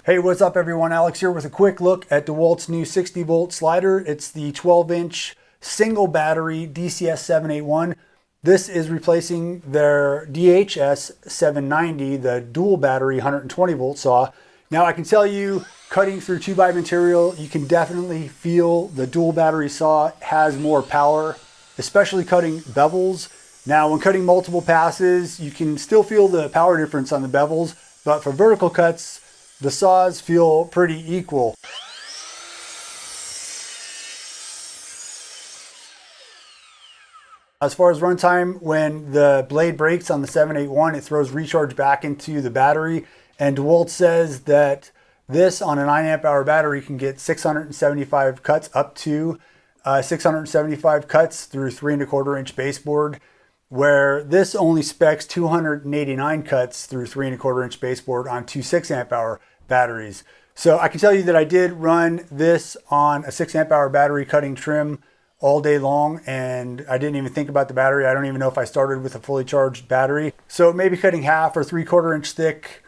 Hey, what's up everyone? Alex here with a quick look at DeWalt's new 60 volt slider. It's the 12-inch single battery DCS781. This is replacing their DHS790, the dual battery 120 volt saw. Now I can tell you, cutting through 2x material, you can definitely feel the dual battery saw has more power, especially cutting bevels. Now when cutting multiple passes, you can still feel the power difference on the bevels, but for vertical cuts, the saws feel pretty equal. As far as runtime, when the blade breaks on the 781, it throws recharge back into the battery. And DeWalt says that this on a 9 amp hour battery can get 675 cuts, up to 675 cuts through 3 1/4 inch baseboard, where this only specs 289 cuts through 3 1/4 inch baseboard on two 6 amp hour batteries. So I can tell you that I did run this on a 6 amp hour battery cutting trim all day long, and I didn't even think about the battery. I don't even know if I started with a fully charged battery. So maybe cutting 1/2 or 3/4 inch thick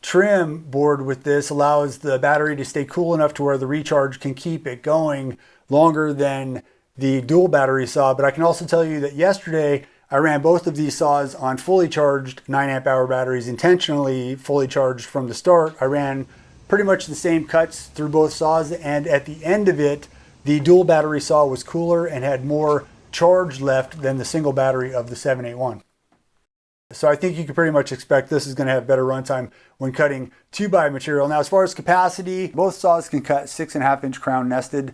trim board with this allows the battery to stay cool enough to where the recharge can keep it going longer than the dual battery saw. But I can also tell you that yesterday I ran both of these saws on fully charged 9 amp hour batteries, intentionally fully charged from the start. I ran pretty much the same cuts through both saws, and at the end of it, the dual battery saw was cooler and had more charge left than the single battery of the 781. So I think you can pretty much expect this is going to have better runtime when cutting 2x material. Now as far as capacity, both saws can cut 6.5 inch crown nested.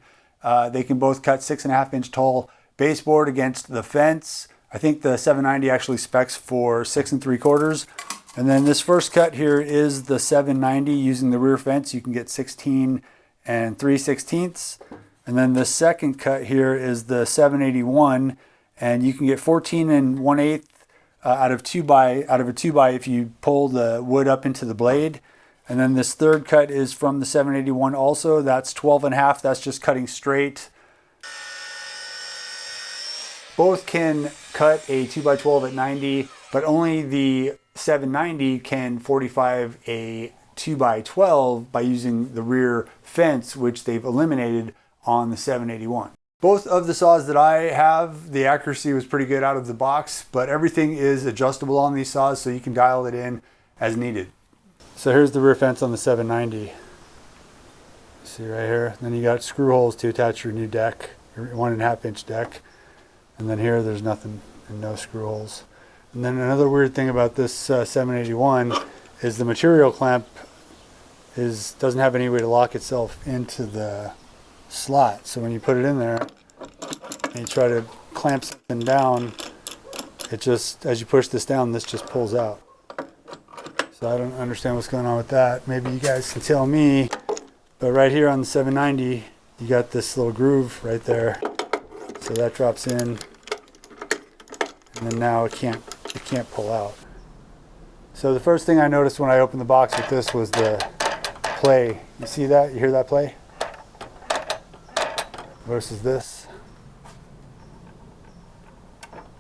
They can both cut 6.5 inch tall baseboard against the fence. I think the 790 actually specs for 6 3/4. And then this first cut here is the 790 using the rear fence. You can get 16 3/16. And then the second cut here is the 781, and you can get 14 1/8 out of a 2x if you pull the wood up into the blade. And then this third cut is from the 781 also. That's 12.5. That's just cutting straight. Both can cut a 2x12 at 90, but only the 790 can 45 a 2x12 by using the rear fence, which they've eliminated on the 781. Both of the saws that I have, the accuracy was pretty good out of the box, but everything is adjustable on these saws, so you can dial it in as needed. So here's the rear fence on the 790. See right here? And then you got screw holes to attach your new deck, your 1.5 inch deck. And then here there's nothing and no screw holes. And then another weird thing about this 781 is the material clamp doesn't have any way to lock itself into the slot. So when you put it in there and you try to clamp something down, it just, as you push this down, this just pulls out. So I don't understand what's going on with that. Maybe you guys can tell me. But right here on the 790, you got this little groove right there. So that drops in, and then now it can't pull out. So the first thing I noticed when I opened the box with this was the play. You see that? You hear that play? Versus this.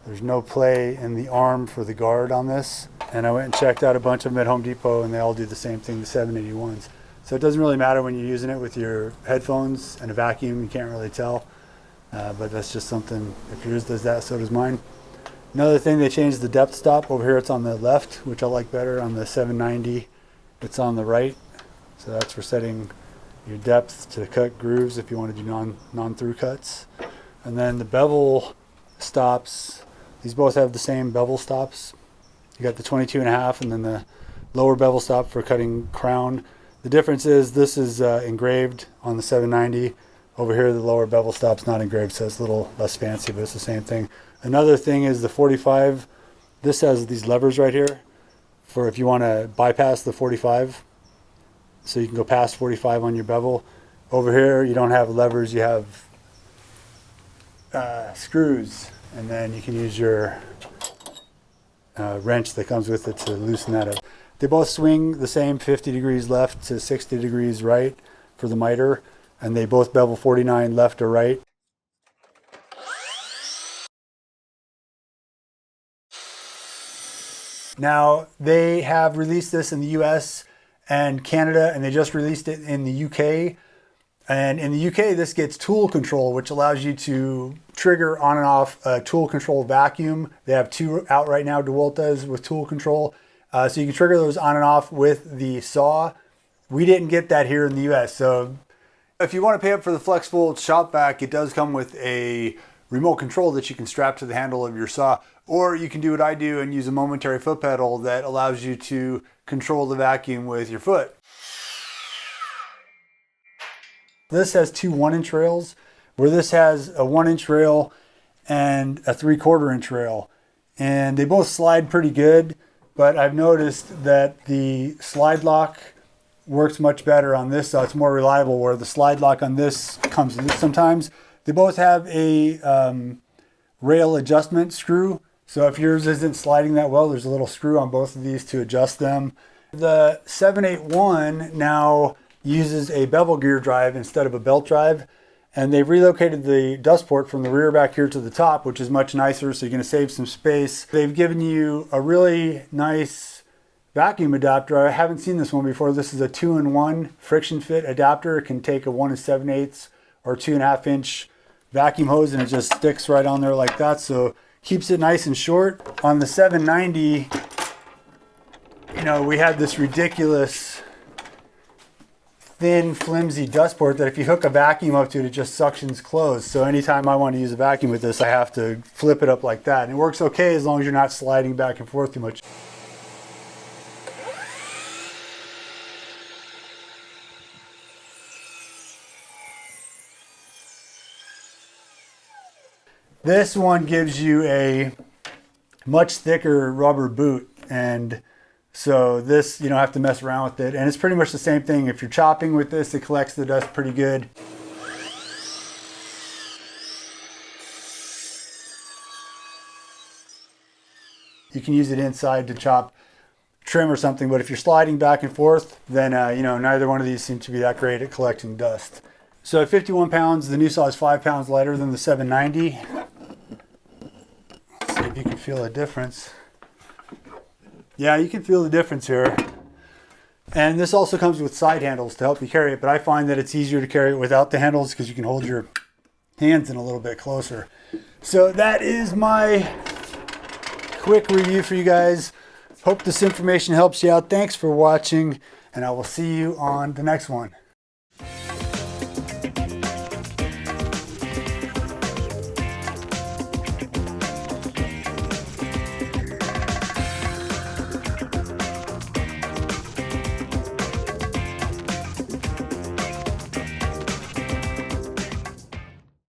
There's no play in the arm for the guard on this. And I went and checked out a bunch of them at Home Depot, and they all do the same thing, the 781s. So it doesn't really matter when you're using it with your headphones and a vacuum, you can't really tell. But that's just something, if yours does that, so does mine. Another thing, they changed the depth stop. Over here it's on the left, which I like better. On the 790, it's on the right. So that's for setting your depth to cut grooves if you want to do non-through cuts. And then the bevel stops, these both have the same bevel stops. You got the 22.5 and then the lower bevel stop for cutting crown. The difference is this is engraved on the 790. Over here, the lower bevel stop's not engraved, so it's a little less fancy, but it's the same thing. Another thing is the 45. This has these levers right here for if you want to bypass the 45. So you can go past 45 on your bevel. Over here, you don't have levers, you have screws. And then you can use your wrench that comes with it to loosen that up. They both swing the same 50 degrees left to 60 degrees right for the miter. And they both bevel 49 left or right. Now, they have released this in the US and Canada, and they just released it in the UK. And in the UK, this gets tool control, which allows you to trigger on and off a tool control vacuum. They have 2 out right now, DeWalt does, with tool control. So you can trigger those on and off with the saw. We didn't get that here in the US. So if you want to pay up for the Flexvolt shop vac, it does come with a remote control that you can strap to the handle of your saw. Or you can do what I do and use a momentary foot pedal that allows you to control the vacuum with your foot. This has 2 1-inch rails, where this has a 1-inch rail and a 3/4 inch rail. And they both slide pretty good, but I've noticed that the slide lock works much better on this, so it's more reliable, where the slide lock on this comes loose sometimes. They both have a rail adjustment screw, so if yours isn't sliding that well, there's a little screw on both of these to adjust them. The 781 now uses a bevel gear drive instead of a belt drive, and they've relocated the dust port from the rear back here to the top, which is much nicer, so you're going to save some space. They've given you a really nice vacuum adapter. I haven't seen this one before. This is a 2-in-1 friction fit adapter. It can take a 1 7/8 or 2.5 inch vacuum hose, and it just sticks right on there like that, so keeps it nice and short. On the 790, you know, we had this ridiculous thin, flimsy dust port that if you hook a vacuum up to it, it just suctions closed. So anytime I want to use a vacuum with this, I have to flip it up like that. And it works okay as long as you're not sliding back and forth too much. This one gives you a much thicker rubber boot, and so this, you don't have to mess around with it. And it's pretty much the same thing. If you're chopping with this, it collects the dust pretty good. You can use it inside to chop trim or something, but if you're sliding back and forth, then you know, neither one of these seem to be that great at collecting dust. So at 51 pounds, the new saw is 5 pounds lighter than the 790. Let's see if you can feel a difference. Yeah, you can feel the difference here. And this also comes with side handles to help you carry it, but I find that it's easier to carry it without the handles because you can hold your hands in a little bit closer. So that is my quick review for you guys. Hope this information helps you out. Thanks for watching, and I will see you on the next one.